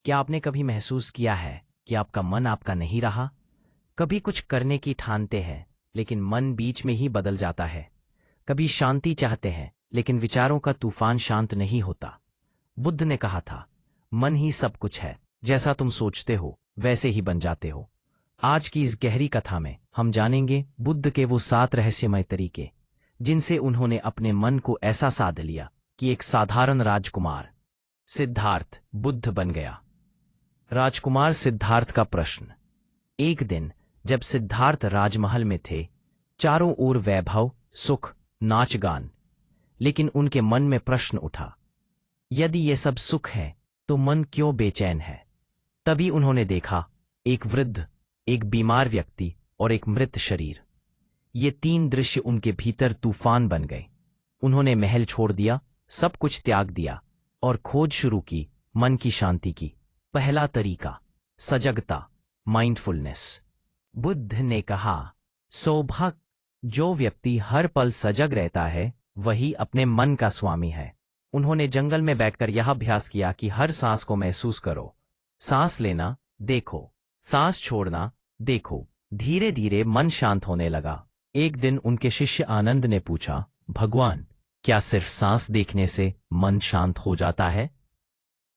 क्या आपने कभी महसूस किया है कि आपका मन आपका नहीं रहा? कभी कुछ करने की ठानते हैं, लेकिन मन बीच में ही बदल जाता है। कभी शांति चाहते हैं, लेकिन विचारों का तूफान शांत नहीं होता। बुद्ध ने कहा था, मन ही सब कुछ है, जैसा तुम सोचते हो वैसे ही बन जाते हो। आज की इस गहरी कथा में हम जानेंगे बुद्ध के वो 7 रहस्यमय तरीके, जिनसे उन्होंने अपने मन को ऐसा साध लिया कि एक साधारण राजकुमार सिद्धार्थ बुद्ध बन गया। राजकुमार सिद्धार्थ का प्रश्न। एक दिन जब सिद्धार्थ राजमहल में थे, चारों ओर वैभव, सुख, नाच गान, लेकिन उनके मन में प्रश्न उठा, यदि ये सब सुख है तो मन क्यों बेचैन है? तभी उन्होंने देखा, एक वृद्ध, एक बीमार व्यक्ति और एक मृत शरीर। ये 3 दृश्य उनके भीतर तूफान बन गए। उन्होंने महल छोड़ दिया, सब कुछ त्याग दिया और खोज शुरू की मन की शांति की। पहला तरीका, सजगता, माइंडफुलनेस। बुद्ध ने कहा, सौभाग्य, जो व्यक्ति हर पल सजग रहता है वही अपने मन का स्वामी है। उन्होंने जंगल में बैठकर यह अभ्यास किया कि हर सांस को महसूस करो। सांस लेना, देखो, सांस छोड़ना, देखो। धीरे धीरे मन शांत होने लगा। एक दिन उनके शिष्य आनंद ने पूछा, भगवान, क्या सिर्फ सांस देखने से मन शांत हो जाता है?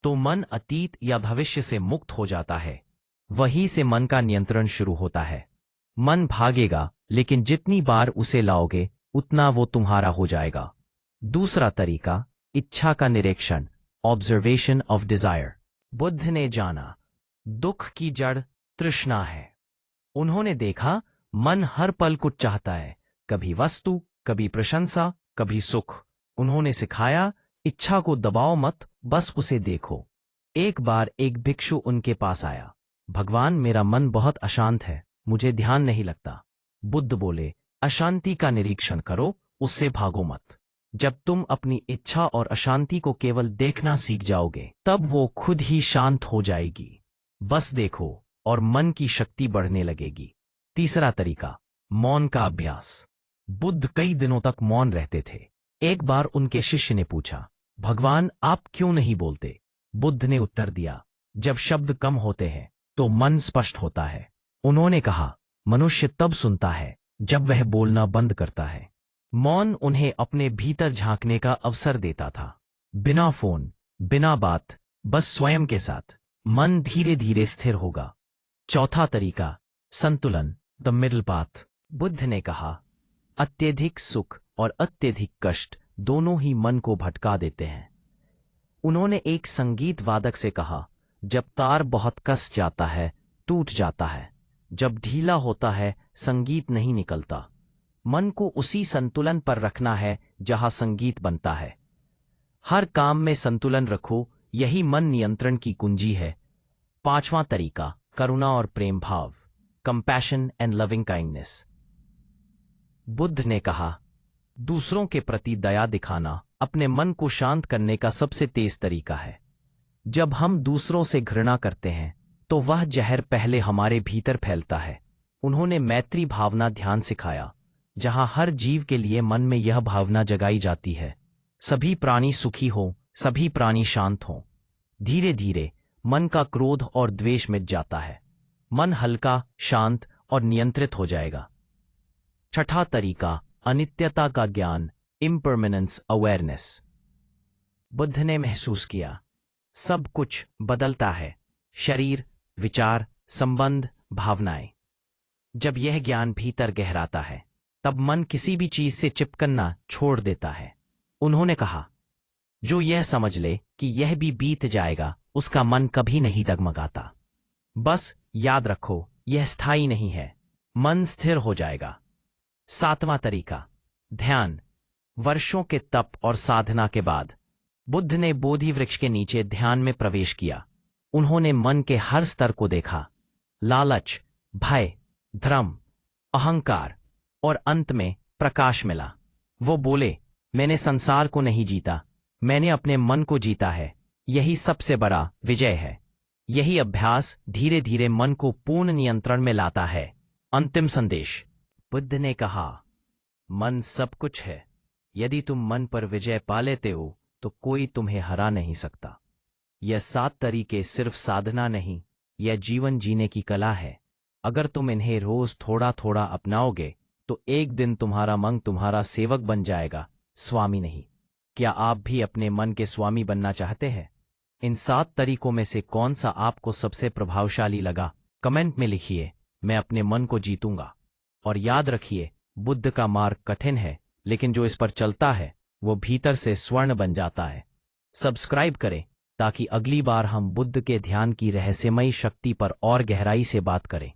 तो मन अतीत या भविष्य से मुक्त हो जाता है। वहीं से मन का नियंत्रण शुरू होता है। मन भागेगा, लेकिन जितनी बार उसे लाओगे उतना वो तुम्हारा हो जाएगा। दूसरा तरीका, इच्छा का निरीक्षण, ऑब्जर्वेशन ऑफ डिजायर। बुद्ध ने जाना, दुख की जड़ तृष्णा है। उन्होंने देखा, मन हर पल कुछ चाहता है, कभी वस्तु, कभी प्रशंसा, कभी सुख। उन्होंने सिखाया, इच्छा को दबाओ मत, बस उसे देखो। एक बार एक भिक्षु उनके पास आया, भगवान, मेरा मन बहुत अशांत है, मुझे ध्यान नहीं लगता। बुद्ध बोले, अशांति का निरीक्षण करो, उससे भागो मत। जब तुम अपनी इच्छा और अशांति को केवल देखना सीख जाओगे, तब वो खुद ही शांत हो जाएगी। बस देखो और मन की शक्ति बढ़ने लगेगी। तीसरा तरीका, मौन का अभ्यास। बुद्ध कई दिनों तक मौन रहते थे। एक बार उनके शिष्य ने पूछा, भगवान, आप क्यों नहीं बोलते? बुद्ध ने उत्तर दिया, जब शब्द कम होते हैं तो मन स्पष्ट होता है। उन्होंने कहा, मनुष्य तब सुनता है जब वह बोलना बंद करता है। मौन उन्हें अपने भीतर झांकने का अवसर देता था। बिना फोन, बिना बात, बस स्वयं के साथ, मन धीरे धीरे स्थिर होगा। चौथा तरीका, संतुलन, द मिडल पाथ। बुद्ध ने कहा, अत्यधिक सुख और अत्यधिक कष्ट दोनों ही मन को भटका देते हैं। उन्होंने एक संगीत वादक से कहा, जब तार बहुत कस जाता है टूट जाता है, जब ढीला होता है संगीत नहीं निकलता। मन को उसी संतुलन पर रखना है जहां संगीत बनता है। हर काम में संतुलन रखो, यही मन नियंत्रण की कुंजी है। पांचवां तरीका, करुणा और प्रेम भाव, compassion and loving kindness. Buddha ने कहा, दूसरों के प्रति दया दिखाना अपने मन को शांत करने का सबसे तेज तरीका है। जब हम दूसरों से घृणा करते हैं तो वह जहर पहले हमारे भीतर फैलता है। उन्होंने मैत्री भावना ध्यान सिखाया, जहां हर जीव के लिए मन में यह भावना जगाई जाती है, सभी प्राणी सुखी हो, सभी प्राणी शांत हों। धीरे धीरे मन का क्रोध और द्वेष मिट जाता है। मन हल्का, शांत और नियंत्रित हो जाएगा। छठा तरीका, अनित्यता का ज्ञान, इम्परमानेंस अवेयरनेस। बुद्ध ने महसूस किया, सब कुछ बदलता है, शरीर, विचार, संबंध, भावनाएं। जब यह ज्ञान भीतर गहराता है, तब मन किसी भी चीज से चिपकना छोड़ देता है। उन्होंने कहा, जो यह समझ ले कि यह भी बीत जाएगा, उसका मन कभी नहीं डगमगाता। बस याद रखो, यह स्थायी नहीं है, मन स्थिर हो जाएगा। सातवां तरीका, ध्यान। वर्षों के तप और साधना के बाद बुद्ध ने बोधि वृक्ष के नीचे ध्यान में प्रवेश किया। उन्होंने मन के हर स्तर को देखा, लालच, भय, धर्म, अहंकार, और अंत में प्रकाश मिला। वो बोले, मैंने संसार को नहीं जीता, मैंने अपने मन को जीता है। यही सबसे बड़ा विजय है। यही अभ्यास धीरे धीरे मन को पूर्ण नियंत्रण में लाता है। अंतिम संदेश। बुद्ध ने कहा, मन सब कुछ है। यदि तुम मन पर विजय पा लेते हो तो कोई तुम्हें हरा नहीं सकता। यह 7 तरीके सिर्फ साधना नहीं, यह जीवन जीने की कला है। अगर तुम इन्हें रोज थोड़ा थोड़ा अपनाओगे तो एक दिन तुम्हारा मन तुम्हारा सेवक बन जाएगा, स्वामी नहीं। क्या आप भी अपने मन के स्वामी बनना चाहते हैं? इन 7 तरीकों में से कौन सा आपको सबसे प्रभावशाली लगा, कमेंट में लिखिए। मैं अपने मन को जीतूंगा। और याद रखिए, बुद्ध का मार्ग कठिन है, लेकिन जो इस पर चलता है वो भीतर से स्वर्ण बन जाता है। सब्सक्राइब करें ताकि अगली बार हम बुद्ध के ध्यान की रहस्यमयी शक्ति पर और गहराई से बात करें।